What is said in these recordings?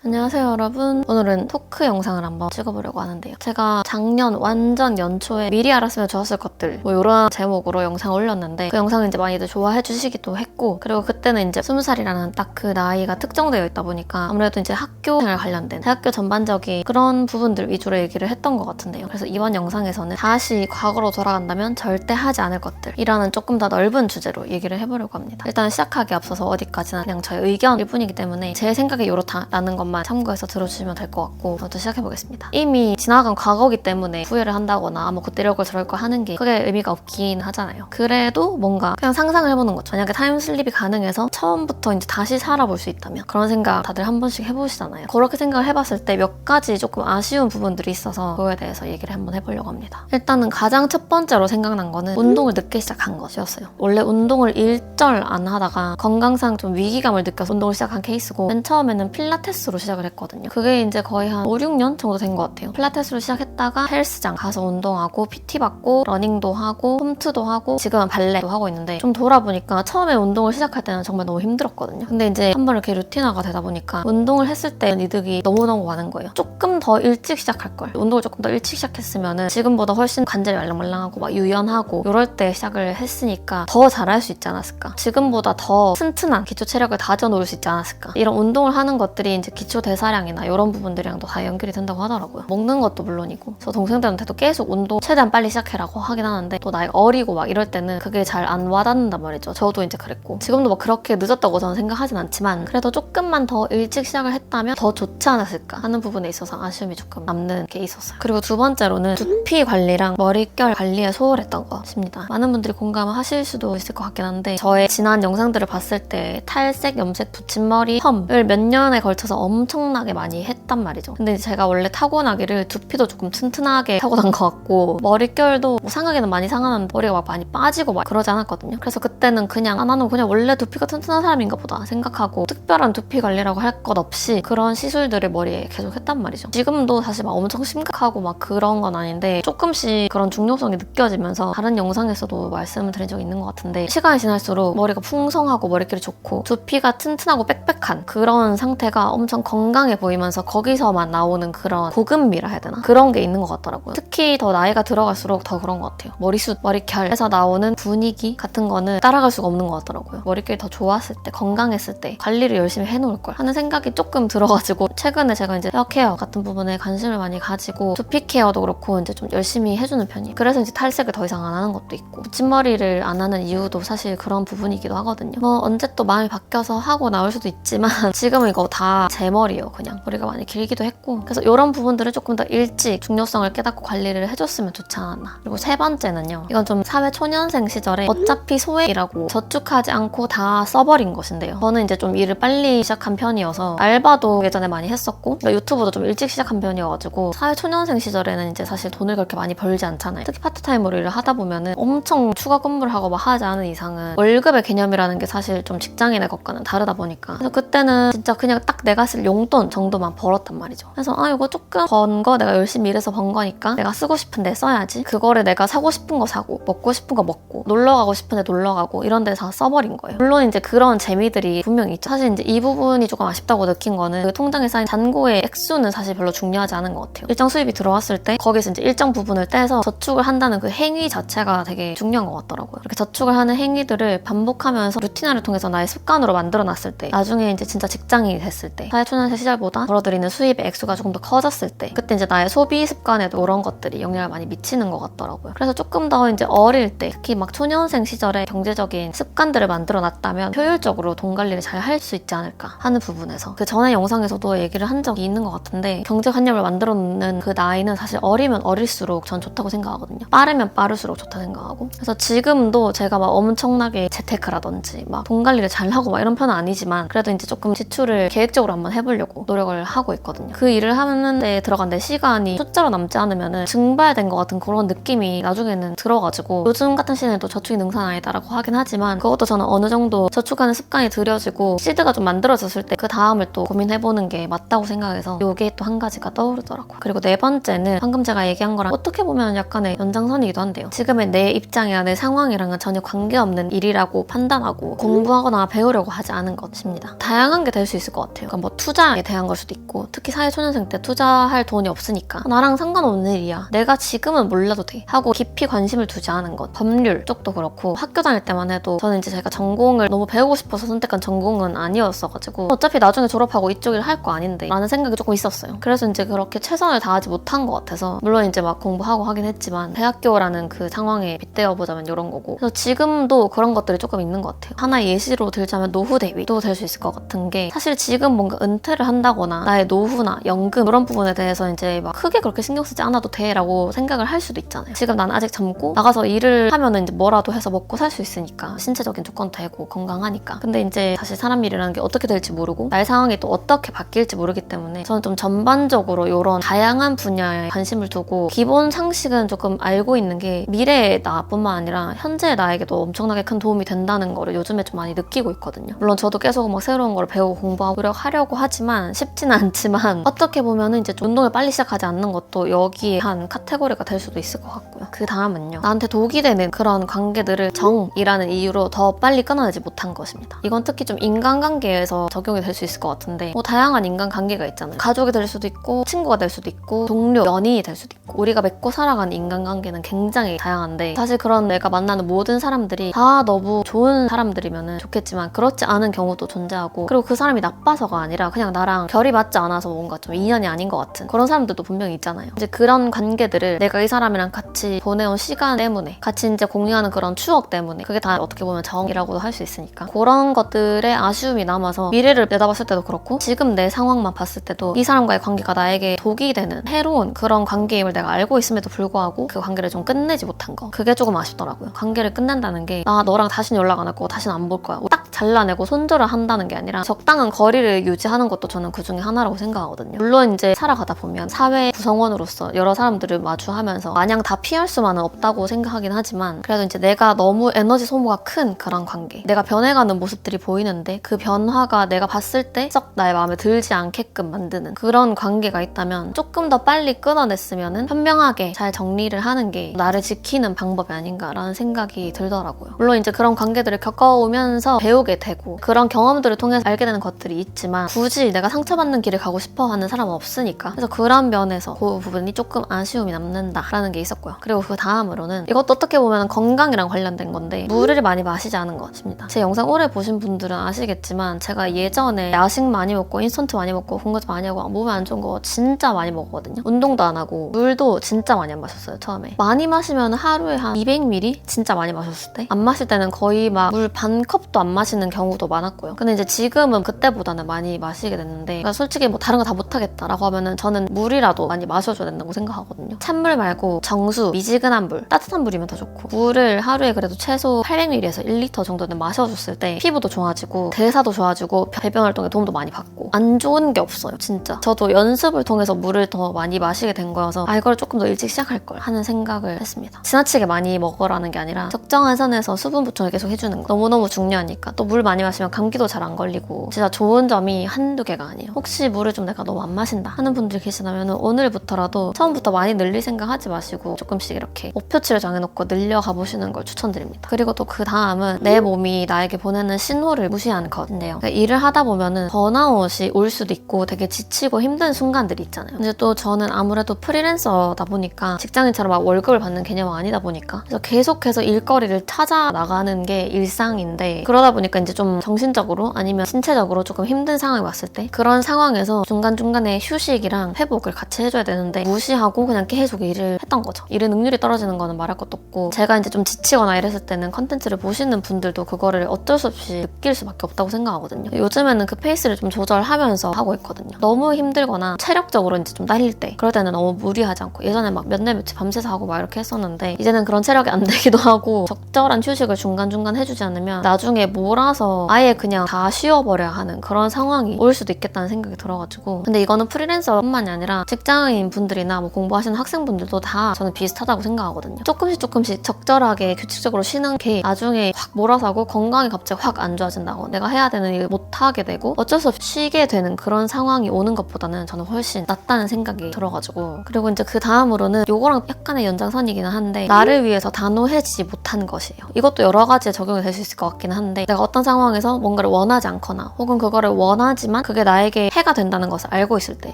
안녕하세요 여러분. 오늘은 토크 영상을 한번 찍어보려고 하는데요. 제가 작년 완전 연초에 미리 알았으면 좋았을 것들 이런 제목으로 영상을 올렸는데 그 영상을 이제 많이들 좋아해 주시기도 했고, 그리고 그때는 이제 20살이라는 딱 그 나이가 특정되어 있다 보니까 아무래도 이제 학교 생활 관련된 대학교 전반적인 그런 부분들 위주로 얘기를 했던 것 같은데요. 그래서 이번 영상에서는 다시 과거로 돌아간다면 절대 하지 않을 것들이라는 조금 더 넓은 주제로 얘기를 해보려고 합니다. 일단 시작하기에 앞서서 어디까지나 그냥 저의 의견일 뿐이기 때문에 제 생각이 이렇다라는 것만 참고해서 들어주시면 될 것 같고, 저부터 시작해보겠습니다. 이미 지나간 과거기 때문에 후회를 한다거나 뭐 그때 이럴 걸 저럴 걸 하는 게 크게 의미가 없긴 하잖아요. 그래도 뭔가 그냥 상상을 해보는 거죠. 만약에 타임슬립이 가능해서 처음부터 이제 다시 살아볼 수 있다면, 그런 생각 다들 한 번씩 해보시잖아요. 그렇게 생각을 해봤을 때 몇 가지 조금 아쉬운 부분들이 있어서 그거에 대해서 얘기를 한번 해보려고 합니다. 일단은 가장 첫 번째로 생각난 거는 운동을 늦게 시작한 것이었어요. 원래 운동을 일절 안 하다가 건강상 좀 위기감을 느껴서 운동을 시작한 케이스고, 맨 처음에는 필라테스로 시작을 했거든요. 그게 이제 거의 한 5, 6년 정도 된 것 같아요. 필라테스로 시작했다가 헬스장 가서 운동하고 PT 받고 러닝도 하고 홈트도 하고 지금은 발레도 하고 있는데, 좀 돌아보니까 처음에 운동을 시작할 때는 정말 너무 힘들었거든요. 근데 이제 한번 이렇게 루틴화가 되다 보니까 운동을 했을 때 이득이 너무너무 많은 거예요. 조금 더 일찍 시작할 걸. 운동을 조금 더 일찍 시작했으면은 지금보다 훨씬 관절이 말랑말랑하고 막 유연하고 이럴 때 시작을 했으니까 더 잘할 수 있지 않았을까. 지금보다 더 튼튼한 기초 체력을 다져놓을 수 있지 않았을까. 이런 운동을 하는 것들이 이제 기초 대사량이나 이런 부분들이랑도 다 연결이 된다고 하더라고요. 먹는 것도 물론이고. 저 동생들한테도 계속 운동 최대한 빨리 시작해라고 하긴 하는데, 또 나이가 어리고 막 이럴 때는 그게 잘 안 와닿는단 말이죠. 저도 이제 그랬고, 지금도 막 그렇게 늦었다고 저는 생각하진 않지만 그래도 조금만 더 일찍 시작을 했다면 더 좋지 않았을까 하는 부분에 있어서 아쉬움이 조금 남는 게 있었어요. 그리고 두 번째로는 두피 관리랑 머릿결 관리에 소홀했던 것입니다. 많은 분들이 공감하실 수도 있을 것 같긴 한데, 저의 지난 영상들을 봤을 때 탈색, 염색, 붙임머리, 펌을 몇 년에 걸쳐서 엄청나게 많이 했단 말이죠. 근데 제가 원래 타고나기를 두피도 조금 튼튼하게 타고난 것 같고, 머릿결도 뭐 상하게는 많이 상하는데 머리가 막 많이 빠지고 막 그러지 않았거든요. 그래서 그때는 그냥 나는 그냥 원래 두피가 튼튼한 사람인가 보다 생각하고 특별한 두피 관리라고 할 것 없이 그런 시술들을 머리에 계속 했단 말이죠. 지금도 사실 막 엄청 심각하고 막 그런 건 아닌데, 조금씩 그런 중요성이 느껴지면서 다른 영상에서도 말씀을 드린 적이 있는 것 같은데, 시간이 지날수록 머리가 풍성하고 머릿결이 좋고 두피가 튼튼하고 빽빽한 그런 상태가 엄청 건강해 보이면서 거기서만 나오는 그런 고급미라 해야 되나? 그런 게 있는 것 같더라고요. 특히 더 나이가 들어갈수록 더 그런 것 같아요. 머리숱, 머릿결에서 나오는 분위기 같은 거는 따라갈 수가 없는 것 같더라고요. 머릿결이 더 좋았을 때, 건강했을 때 관리를 열심히 해놓을 걸 하는 생각이 조금 들어가지고, 최근에 제가 이제 헤어케어 같은 부분에 관심을 많이 가지고 두피 케어도 그렇고 이제 좀 열심히 해주는 편이에요. 그래서 이제 탈색을 더 이상 안 하는 것도 있고, 붙임머리를 안 하는 이유도 사실 그런 부분이기도 하거든요. 뭐 언제 또 마음이 바뀌어서 하고 나올 수도 있지만 지금은 이거 다 제 머리예요. 그냥 머리가 많이 길기도 했고, 그래서 이런 부분들을 조금 더 일찍 중요성을 깨닫고 관리를 해줬으면 좋지 않았나. 그리고 세 번째는요, 이건 좀 사회 초년생 시절에 어차피 소액이라고 저축하지 않고 다 써버린 것인데요. 저는 이제 좀 일을 빨리 시작한 편이어서 알바도 예전에 많이 했었고, 그러니까 유튜브도 좀 일찍 시작한 편이어가지고 사회 초년생 시절에는 이제 사실 돈을 그렇게 많이 벌지 않잖아요. 특히 파트타임으로 일을 하다 보면은 엄청 추가 근무를 하고 막 하지 않은 이상은 월급의 개념이라는 게 사실 좀 직장인의 것과는 다르다 보니까, 그래서 그때는 진짜 그냥 딱 내가 쓸 용돈 정도만 벌었단 말이죠. 그래서 이거 조금 번 거 내가 열심히 일해서 번 거니까 내가 쓰고 싶은데 써야지. 그거를 내가 사고 싶은 거 사고 먹고 싶은 거 먹고 놀러 가고 싶은데 놀러 가고 이런 데 다 써버린 거예요. 물론 이제 그런 재미들이 분명히 있죠. 사실 이제 이 부분이 조금 아쉽다고 느낀 거는, 그 통장에 쌓인 잔고의 액수는 사실 별로 중요하지 않은 것 같아요. 일정 수입이 들어왔을 때 거기서 이제 일정 부분을 떼서 저축을 한다는 그 행위 자체가 되게 중요한 것 같더라고요. 이렇게 저축을 하는 행위들을 반복하면서 루틴화를 통해서 나의 습관으로 만들어놨을 때, 나중에 이제 진짜 직장인이 됐을 때, 사회초년생 시절보다 벌어들이는 수입의 액수가 조금 더 커졌을 때, 그때 이제 나의 소비 습관에도 이런 것들이 영향을 많이 미치는 것 같더라고요. 그래서 조금 더 이제 어릴 때, 특히 막 초년생 시절에 경제적인 습관들을 만들어놨다면 효율적으로 돈 관리를 잘 할 수 있지 않을까 하는 부분에서, 그 전에 영상에서도 얘기를 한 적이 있는 것 같은데, 경제관념을 만들어 놓는 그 나이는 사실 어리면 어릴수록 전 좋다고 생각하거든요. 빠르면 빠를수록 좋다고 생각하고, 그래서 지금도 제가 막 엄청나게 재테크라든지 막 돈 관리를 잘하고 막 이런 편은 아니지만, 그래도 이제 조금 지출을 계획적으로 한번 해보려고 노력을 하고 있거든요. 그 일을 하는데 들어간 내 시간이 숫자로 남지 않으면 증발된 것 같은 그런 느낌이 나중에는 들어가지고, 요즘 같은 시즌에도 저축이 능사는 아니다라고 하긴 하지만, 그것도 저는 어느 정도 저축하는 습관이 들여지고 시드가 좀 만들어졌을 때 그 다음을 또 고민해보는 게 맞다고 생각해서 요게 또 한 가지가 떠오르더라고요. 그리고 네 번째는 방금 제가 얘기한 거랑 어떻게 보면 약간의 연장선이기도 한데요. 지금의 내 입장이나 내 상황이랑은 전혀 관계없는 일이라고 판단하고 공부하거나 배우려고 하지 않은 것입니다. 다양한 게 될 수 있을 것 같아요. 그러니까 뭐 투자에 대한 걸 수도 있고, 특히 사회초년생 때 투자할 돈이 없으니까 나랑 상관없는 일이야, 내가 지금은 몰라도 돼 하고 깊이 관심을 두지 않은 것. 법률 쪽도 그렇고, 학교 다닐 때만 해도 저는 이제 제가 전공을 너무 배우고 싶어서 선택한 전공은 아니었어가지고 어차피 나중에 졸업하고 이쪽 일 할 거 아닌데 라는 생각이 조금 있었어요. 그래서 이제 그렇게 최선을 다하지 못한 것 같아서, 물론 이제 막 공부하고 하긴 했지만 대학교라는 그 상황에 빗대어 보자면 이런 거고, 그래서 지금도 그런 것들이 조금 있는 것 같아요. 하나의 예시로 들자면 노후 대비도 될 수 있을 것 같은 게, 사실 지금 뭔가 은퇴를 한다거나 나의 노후나 연금 그런 부분에 대해서 이제 막 크게 그렇게 신경 쓰지 않아도 돼 라고 생각을 할 수도 있잖아요. 지금 난 아직 젊고 나가서 일을 하면은 이제 뭐라도 해서 먹고 살 수 있으니까, 신체적인 조건도 되고 건강하니까. 근데 이제 사실 사람 일이라는 게 어떻게 될지 모르고 나의 상황이 또 어떻게 바뀔지 모르기 때문에, 저는 좀 전반적으로 이런 다양한 분야에 관심을 두고 기본 상식은 조금 알고 있는 게 미래의 나뿐만 아니라 현재의 나에게도 엄청나게 큰 도움이 된다는 거를 요즘에 좀 많이 느끼고 있거든요. 물론 저도 계속 막 새로운 걸 배우고 공부하고 노력하려고 하지만 쉽지는 않지만, 어떻게 보면은 이제 운동을 빨리 시작하지 않는 것도 여기에 한 카테고리가 될 수도 있을 것 같고요. 그 다음은요, 나한테 독이 되는 그런 관계들을 정이라는 이유로 더 빨리 끊어내지 못한 것입니다. 이건 특히 좀 인간관계에서 적용이 될 수 있을 것 같은데, 뭐 다양한 인간관계가 있잖아요. 가족이 될 수도 있고, 친구가 될 수도 있고, 동료, 연인이 될 수도 있고, 우리가 맺고 살아가는 인간관계는 굉장히 다양한데, 사실 그런 내가 만나는 모든 사람들이 다 너무 좋은 사람들이면 좋겠지만 그렇지 않은 경우도 존재하고, 그리고 그 사람이 나빠서가 아니라 그냥 나랑 결이 맞지 않아서 뭔가 좀 인연이 아닌 것 같은 그런 사람들도 분명히 있잖아요. 이제 그런 관계들을 내가 이 사람이랑 같이 보내온 시간 때문에, 같이 이제 공유하는 그런 추억 때문에, 그게 다 어떻게 보면 정이라고도 할 수 있으니까, 그런 것들에 아쉬움이 남아서 미래를 내다봤을 때도 그렇고 지금 내 상황만 봤을 때도 이 사람과의 관계가 나에게 독이 되는 해로운 그런 관계임을 내가 알고 있음에도 불구하고 그 관계를 좀 끝내지 못한 거, 그게 조금 아쉽더라고요. 관계를 끝낸다는 게 나 너랑 다시는 연락 안 할 거고 다시는 안 볼 거야 딱 잘라내고 손절을 한다는 게 아니라 적당한 거리를 유지하는 것도 저는 그 중에 하나라고 생각하거든요. 물론 이제 살아가다 보면 사회 구성원으로서 여러 사람들을 마주하면서 마냥 다 피할 수만은 없다고 생각하긴 하지만, 그래도 이제 내가 너무 에너지 소모가 큰 그런 관계, 내가 변해가는 모습들이 보이는데 그 변화가 내가 봤을 때 썩 나의 마음에 들지 않게끔 만드는 그런 관계가 있다면 조금 더 빨리 끊어냈으면 현명하게 잘 정리를 하는 게 나를 지키는 방법이 아닌가라는 생각이 들더라고요. 물론 이제 그런 관계들을 겪어오면서 배우게 되고 그런 경험들을 통해서 알게 되는 것들이 있지만, 굳이 내가 상처받는 길을 가고 싶어하는 사람은 없으니까, 그래서 그런 면에서 그 부분이 조금 아쉬움이 남는다라는 게 있었고요. 그리고 그 다음으로는, 이것도 어떻게 보면 건강이랑 관련된 건데, 물을 많이 마시지 않은 것입니다. 제 영상 오래 보신 분들은 아시겠지만 제가 예전에 야식 많이 먹고 인스턴트 많이 먹고 군것질 많이 하고 몸에 안 좋은 거 진짜 많이 먹었거든요. 운동도 안 하고 물도 진짜 많이 안 마셨어요. 처음에 많이 마시면 하루에 한 200ml? 진짜 많이 마셨을 때, 안 마실 때는 거의 막 물 반 컵도 안 마시는 경우도 많았고요. 근데 이제 지금은 그때보다는 많이 마시게 됐는데, 그러니까 솔직히 뭐 다른 거 다 못하겠다라고 하면은 저는 물이라도 많이 마셔줘야 된다고 생각하거든요. 찬물 말고 정수, 미지근한 물, 따뜻한 물이면 더 좋고, 물을 하루에 그래도 최소 800ml에서 1리터 정도는 마셔줬을 때 피부도 좋아지고 대사도 좋아지고 배변 활동에 도움도 많이 받고 안 좋은 게 없어요. 진짜 저도 연습을 통해서 물을 더 많이 마시게 된 거여서 이걸 조금 더 일찍 시작할 걸 하는 생각을 했습니다. 지나치게 많이 먹으라는 게 아니라 적정한 선에서 수분 보충을 계속 해주는 거 너무너무 중요하니까. 또 물 많이 마시면 감기도 잘 안 걸리고 진짜 좋은 점이 한두 개가 아니에요. 혹시 물을 좀 내가 너무 안 마신다 하는 분들이 계시다면 오늘부터라도 처음부터 많이 늘릴 생각 하지 마시고 조금씩 이렇게 목표치를 정해놓고 늘려가 보시는 걸 추천드립니다. 그리고 또 그 다음은 내 몸이 나에게 보내는 신호를 무시하는 것인데요. 그러니까 일을 하다 보면은 번아웃이 올 수도 있고 되게 지치고 힘든 순간들이 있잖아요. 근데 또 저는 아무래도 프리랜서다 보니까 직장인처럼 막 월급을 받는 개념은 아니다 보니까, 그래서 계속해서 일거리를 찾아 나가는 게 일상인데, 그러다 보니까 이제 좀 정신적으로 아니면 신체적으로 조금 힘든 상황이 왔을 때 그런 상황에서 중간중간에 휴식이랑 회복을 같이 해줘야 되는데 무시하고 그냥 계속 일을 했던 거죠. 일의 능률이 떨어지는 거는 말할 것도 없고, 제가 이제 좀 지치거나 이랬을 때는 컨텐츠를 보시는 분들도 그거를 어쩔 수 없이 느낄 수밖에 없다고 생각하거든요. 요즘에는 그 페이스를 좀 조절하면서 하고 있거든요. 너무 힘들거나 체력적으로 이제 좀 딸릴 때, 그럴 때는 너무 무리하지 않고, 예전에 막 몇 날 며칠 밤새서 하고 막 이렇게 했었는데 이제는 그런 체력이 안 되기도 하고, 적절한 휴식을 중간중간 해주지 않으면 나중에 몰아서 아예 그냥 다 쉬어버려야 하는 그런 상황이 올 수도 있겠다는 생각이 들어가지고. 근데 이거는 프리랜서뿐만이 아니라 직장인 분들이나 뭐 공부하시는 학생분들도 다 저는 비슷하다고 생각하거든요. 조금씩 적절하게 규칙적으로 쉬는 게 나중에 확 몰아서 하고 건강이 갑자기 확 안 좋아진다고, 내가 해야 되는 일 못하게 되고 어쩔 수 없이 쉬게 되는 그런 상황이 오는 것보다는 저는 훨씬 낫다는 생각이 들어가지고. 그리고 이제 그 다음으로는 요거랑 약간의 연장선이기는 한데, 나를 위해서 단호해지지 못한 것이에요. 이것도 여러 가지에 적용이 될 수 있을 것 같기는 한데, 내가 어떤 상황에서 뭔가를 원하지 않거나 혹은 그거를 원하지만 하지만 그게 나에게 해가 된다는 것을 알고 있을 때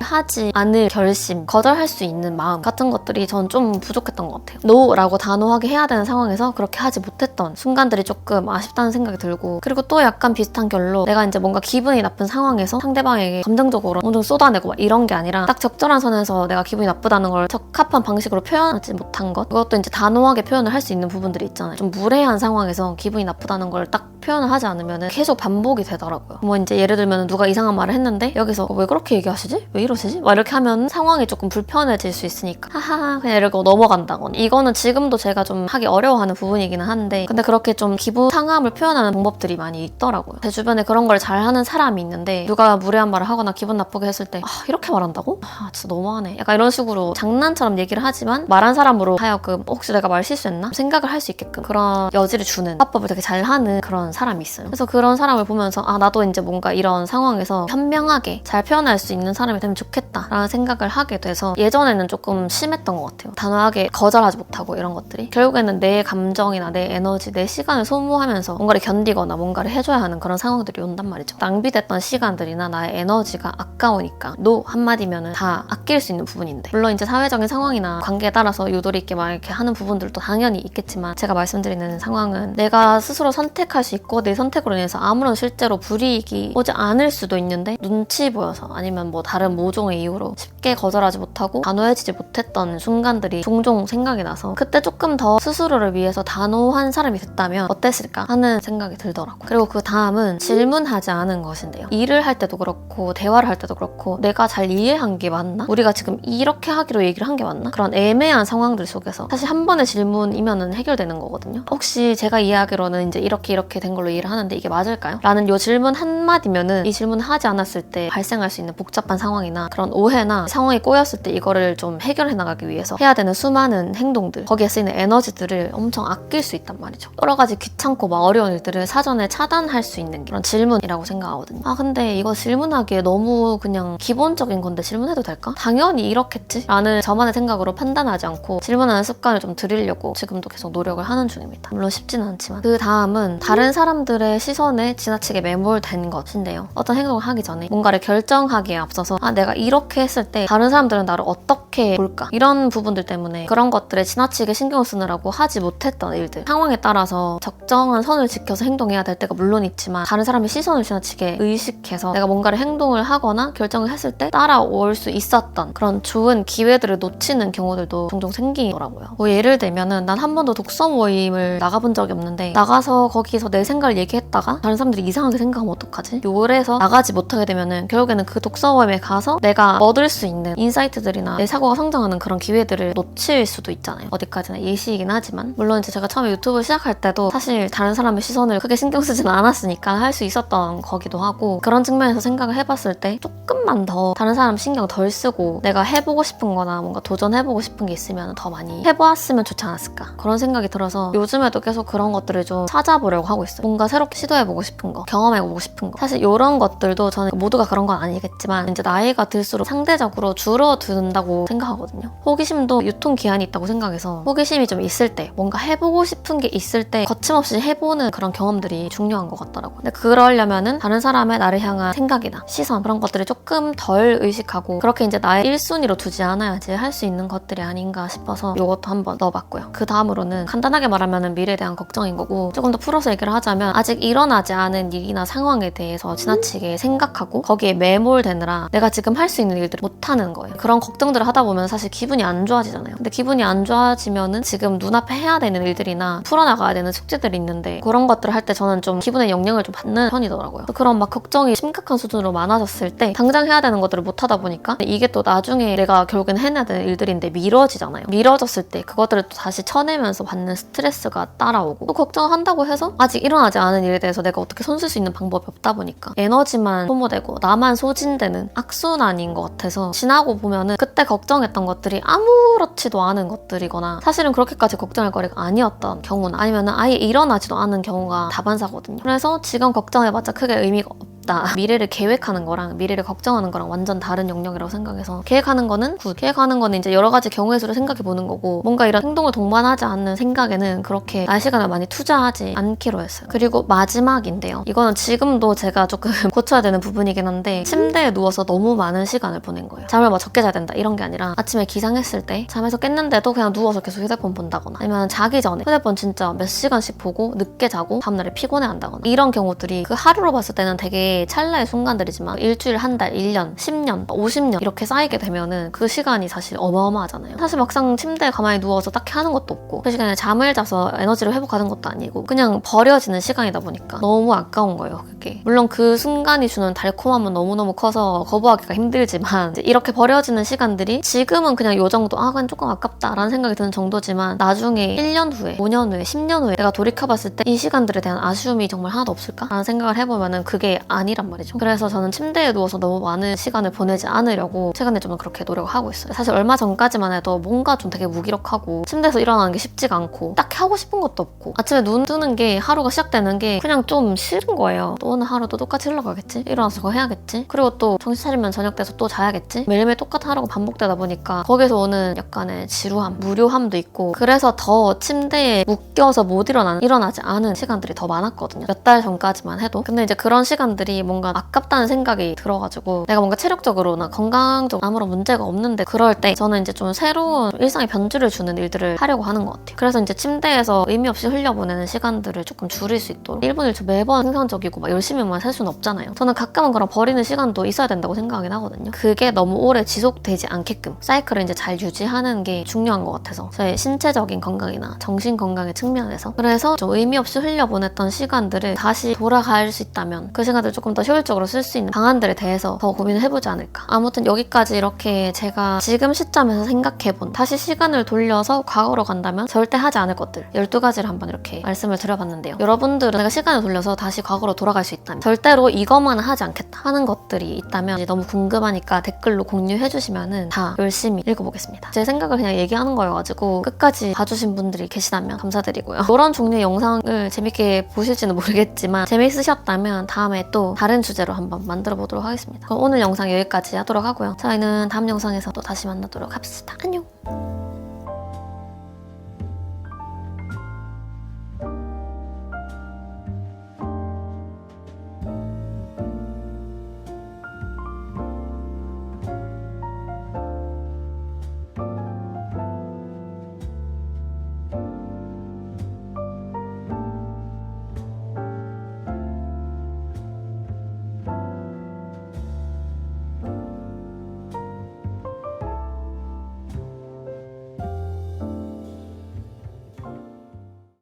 하지 않을 결심, 거절할 수 있는 마음 같은 것들이 전 좀 부족했던 것 같아요. 노라고 단호하게 해야 되는 상황에서 그렇게 하지 못했던 순간들이 조금 아쉽다는 생각이 들고, 그리고 또 약간 비슷한 결로 내가 이제 뭔가 기분이 나쁜 상황에서 상대방에게 감정적으로 엄청 쏟아내고 막 이런 게 아니라 딱 적절한 선에서 내가 기분이 나쁘다는 걸 적합한 방식으로 표현하지 못한 것, 그것도 이제 단호하게 표현을 할 수 있는 부분들이 있잖아요. 좀 무례한 상황에서 기분이 나쁘다는 걸 딱 표현을 하지 않으면 계속 반복이 되더라고요. 뭐 이제 예를 들면 누가 이상한 말을 했는데 여기서 왜 그렇게 얘기하시지? 왜 이러시지? 막 이렇게 하면 상황이 조금 불편해질 수 있으니까 하하하 그냥 이러고 넘어간다거나, 이거는 지금도 제가 좀 하기 어려워하는 부분이기는 한데, 근데 그렇게 좀 기분 상함을 표현하는 방법들이 많이 있더라고요. 제 주변에 그런 걸 잘하는 사람이 있는데 누가 무례한 말을 하거나 기분 나쁘게 했을 때 이렇게 말한다고? 진짜 너무하네. 약간 이런 식으로 장난처럼 얘기를 하지만 말한 사람으로 하여금 혹시 내가 말 실수했나? 생각을 할 수 있게끔 그런 여지를 주는 화법을 되게 잘하는 그런 사람이 있어요. 그래서 그런 사람을 보면서 나도 이제 뭔가 이런 상황에서 현명하게 잘 표현할 수 있는 사람이 되면 좋겠다라는 생각을 하게 돼서 예전에는 조금 심했던 것 같아요. 단호하게 거절하지 못하고 이런 것들이 결국에는 내 감정이나 내 에너지, 내 시간을 소모하면서 뭔가를 견디거나 뭔가를 해줘야 하는 그런 상황들이 온단 말이죠. 낭비됐던 시간들이나 나의 에너지가 아까우니까 노 한마디면은 다 아낄 수 있는 부분인데, 물론 이제 사회적인 상황이나 관계에 따라서 유도리 있게 막 이렇게 하는 부분들도 당연히 있겠지만, 제가 말씀드리는 상황은 내가 스스로 선택할 수 있고 내 선택으로 인해서 아무런 실제로 불이익이 오지 않을 수도 있는데 눈치 보여서 아니면 뭐 다른 모종의 이유로 쉽게 거절하지 못하고 단호해지지 못했던 순간들이 종종 생각이 나서 그때 조금 더 스스로를 위해서 단호한 사람이 됐다면 어땠을까 하는 생각이 들더라고요. 그리고 그 다음은 질문하지 않은 것인데요. 일을 할 때도 그렇고 대화를 할 때도 그렇고 내가 잘 이해한 게 맞나? 우리가 지금 이렇게 하기로 얘기를 한 게 맞나? 그런 애매한 상황들 속에서 사실 한 번의 질문이면은 해결되는 거거든요. 혹시 제가 이해하기로는 이제 이렇게 된 걸로 이해를 하는데 이게 맞을까요? 라는 요 질문 한마디면은 이 질문을 하지 않았을 때 발생할 수 있는 복잡한 상황이나 그런 오해나 상황이 꼬였을 때 이거를 좀 해결해 나가기 위해서 해야 되는 수많은 행동들, 거기에 쓰이는 에너지들을 엄청 아낄 수 있단 말이죠. 여러 가지 귀찮고 막 어려운 일들을 사전에 차단할 수 있는 그런 질문이라고 생각하거든요. 근데 이거 질문하기에 너무 그냥 기본적인 건데 질문해도 될까? 당연히 이렇겠지? 라는 저만의 생각으로 판단하지 않고 질문하는 습관을 좀 들이려고 지금도 계속 노력을 하는 중입니다. 물론 쉽지는 않지만. 그 다음은 다른 사람들의 시선에 지나치게 매몰된 것인데요. 어떤 행동을 하기 전에 뭔가를 결정하기에 앞서서 내가 이렇게 했을 때 다른 사람들은 나를 어떻게 볼까? 이런 부분들 때문에 그런 것들에 지나치게 신경을 쓰느라고 하지 못했던 일들, 상황에 따라서 적정한 선을 지켜서 행동해야 될 때가 물론 있지만 다른 사람의 시선을 지나치게 의식해서 내가 뭔가를 행동을 하거나 결정을 했을 때 따라올 수 있었던 그런 좋은 기회들을 놓치는 경우들도 종종 생기더라고요. 뭐 예를 들면은 난 한 번도 독서 모임을 나가본 적이 없는데 나가서 거기서 내 생각을 얘기했다가 다른 사람들이 이상하게 생각하면 어떡하지? 요래서 나가지 못하게 되면은 결국에는 그 독서 모임에 가서 내가 얻을 수 있는 인사이트들이나 내 사고가 성장하는 그런 기회들을 놓칠 수도 있잖아요. 어디까지나 예시이긴 하지만, 물론 이제 제가 처음에 유튜브 시작할 때도 사실 다른 사람의 시선을 크게 신경 쓰지는 않았으니까 할 수 있었던 거기도 하고, 그런 측면에서 생각을 해봤을 때 조금만 더 다른 사람 신경 덜 쓰고 내가 해보고 싶은 거나 뭔가 도전해보고 싶은 게 있으면 더 많이 해보았으면 좋지 않았을까, 그런 생각이 들어서 요즘에도 계속 그런 것들을 좀 찾아보려고 하고 있어요. 뭔가 새롭게 시도해보고 싶은 거, 경험해보고 싶은 거. 사실 이런 것들도 저는 모두가 그런 건 아니겠지만 이제 나이가 들수록 상대적으로 줄어든다고 생각하거든요. 호기심도 유통기한이 있다고 생각해서 호기심이 좀 있을 때, 뭔가 해보고 싶은 게 있을 때 거침없이 해보는 그런 경험들이 중요한 것 같더라고요. 근데 그러려면은 다른 사람의 나를 향한 생각이나 시선, 그런 것들을 조금 덜 의식하고 그렇게 이제 나의 1순위로 두지 않아야지 할 수 있는 것들이 아닌가 싶어서 이것도 한번 넣어봤고요. 그 다음으로는 간단하게 말하면 미래에 대한 걱정인 거고, 조금 더 풀어서 얘기를 하자면 아직 일어나지 않은 일이나 상황에 대해서 지나치게 생각하고 거기에 매몰되느라 내가 지금 할 수 있는 일들을 못하는 거예요. 그런 걱정들을 하다 보면 사실 기분이 안 좋아지잖아요. 근데 기분이 안 좋아지면은 지금 눈앞에 해야 되는 일들이나 풀어나가야 되는 숙제들이 있는데 그런 것들을 할 때 저는 좀 기분에 영향을 좀 받는 편이더라고요. 그런 막 걱정이 심각한 수준으로 많아졌을 때 당장 해야 되는 것들을 못 하다 보니까 이게 또 나중에 내가 결국엔 해내야 되는 일들인데 미뤄지잖아요. 미뤄졌을 때 그것들을 또 다시 쳐내면서 받는 스트레스가 따라오고, 또 걱정한다고 해서 아직 일어나지 않은 일에 대해서 내가 어떻게 손쓸 수 있는 방법이 없다 보니까 에너지만 소모되고 나만 소진되는 악순환인 것 같아서, 지나고 보면은 그때 걱정했던 것들이 아무렇지도 않은 것들이거나 사실은 그렇게까지 걱정할 거리가 아니었던 경우나 아니면 아예 일어나지도 않은 경우가 다반사거든요. 그래서 지금 걱정해봤자 크게 의미가 쉽다. 미래를 계획하는 거랑 미래를 걱정하는 거랑 완전 다른 영역이라고 생각해서 계획하는 거는 굿. 계획하는 거는 이제 여러 가지 경우의 수를 생각해 보는 거고 뭔가 이런 행동을 동반하지 않는 생각에는 그렇게 날 시간을 많이 투자하지 않기로 했어요. 그리고 마지막인데요. 이거는 지금도 제가 조금 고쳐야 되는 부분이긴 한데 침대에 누워서 너무 많은 시간을 보낸 거예요. 잠을 뭐 적게 자야 된다 이런 게 아니라 아침에 기상했을 때 잠에서 깼는데도 그냥 누워서 계속 휴대폰 본다거나 아니면 자기 전에 휴대폰 진짜 몇 시간씩 보고 늦게 자고 다음날에 피곤해 한다거나 이런 경우들이 그 하루로 봤을 때는 되게 찰나의 순간들이지만 일주일, 한 달, 1년, 10년, 50년 이렇게 쌓이게 되면은 그 시간이 사실 어마어마하잖아요. 사실 막상 침대에 가만히 누워서 딱히 하는 것도 없고 그 시간에 잠을 자서 에너지를 회복하는 것도 아니고 그냥 버려지는 시간이다 보니까 너무 아까운 거예요. 그게 물론 그 순간이 주는 달콤함은 너무너무 커서 거부하기가 힘들지만 이렇게 버려지는 시간들이 지금은 그냥 요 정도 그냥 조금 아깝다라는 생각이 드는 정도지만 나중에 1년 후에, 5년 후에, 10년 후에 내가 돌이켜봤을 때 이 시간들에 대한 아쉬움이 정말 하나도 없을까? 라는 생각을 해보면은 그게 아니란 말이죠. 그래서 저는 침대에 누워서 너무 많은 시간을 보내지 않으려고 최근에 좀 그렇게 노력을 하고 있어요. 사실 얼마 전까지만 해도 뭔가 좀 되게 무기력하고 침대에서 일어나는 게 쉽지가 않고 딱히 하고 싶은 것도 없고 아침에 눈 뜨는 게 하루가 시작되는 게 그냥 좀 싫은 거예요. 또 오늘 하루도 똑같이 흘러가겠지? 일어나서 그거 해야겠지? 그리고 또 정신 차리면 저녁 돼서 또 자야겠지? 매일매일 똑같은 하루가 반복되다 보니까 거기서 오는 약간의 지루함, 무료함도 있고 그래서 더 침대에 묶여서 못 일어나지 않은 시간들이 더 많았거든요. 몇 달 전까지만 해도. 근데 이제 그런 시간들이 뭔가 아깝다는 생각이 들어가지고 내가 뭔가 체력적으로나 건강적으로 아무런 문제가 없는데 그럴 때 저는 이제 좀 새로운 일상의 변주를 주는 일들을 하려고 하는 것 같아요. 그래서 이제 침대에서 의미 없이 흘려보내는 시간들을 조금 줄일 수 있도록 1분 1초 매번 생산적이고 막 열심히만 살 수는 없잖아요. 저는 가끔은 그런 버리는 시간도 있어야 된다고 생각하긴 하거든요. 그게 너무 오래 지속되지 않게끔 사이클을 이제 잘 유지하는 게 중요한 것 같아서 저의 신체적인 건강이나 정신 건강의 측면에서 그래서 좀 의미 없이 흘려보냈던 시간들을 다시 돌아갈 수 있다면 그 시간들을 조금 더 효율적으로 쓸 수 있는 방안들에 대해서 더 고민을 해보지 않을까. 아무튼 여기까지 이렇게 제가 지금 시점에서 생각해본 다시 시간을 돌려서 과거로 간다면 절대 하지 않을 것들 12가지를 한번 이렇게 말씀을 드려봤는데요. 여러분들은 내가 시간을 돌려서 다시 과거로 돌아갈 수 있다면 절대로 이것만은 하지 않겠다 하는 것들이 있다면 이제 너무 궁금하니까 댓글로 공유해주시면은 다 열심히 읽어보겠습니다. 제 생각을 그냥 얘기하는 거여가지고 끝까지 봐주신 분들이 계시다면 감사드리고요. 이런 종류의 영상을 재밌게 보실지는 모르겠지만 재미있으셨다면 다음에 또 다른 주제로 한번 만들어 보도록 하겠습니다. 그럼 오늘 영상 여기까지 하도록 하고요. 저희는 다음 영상에서 또 다시 만나도록 합시다. 안녕!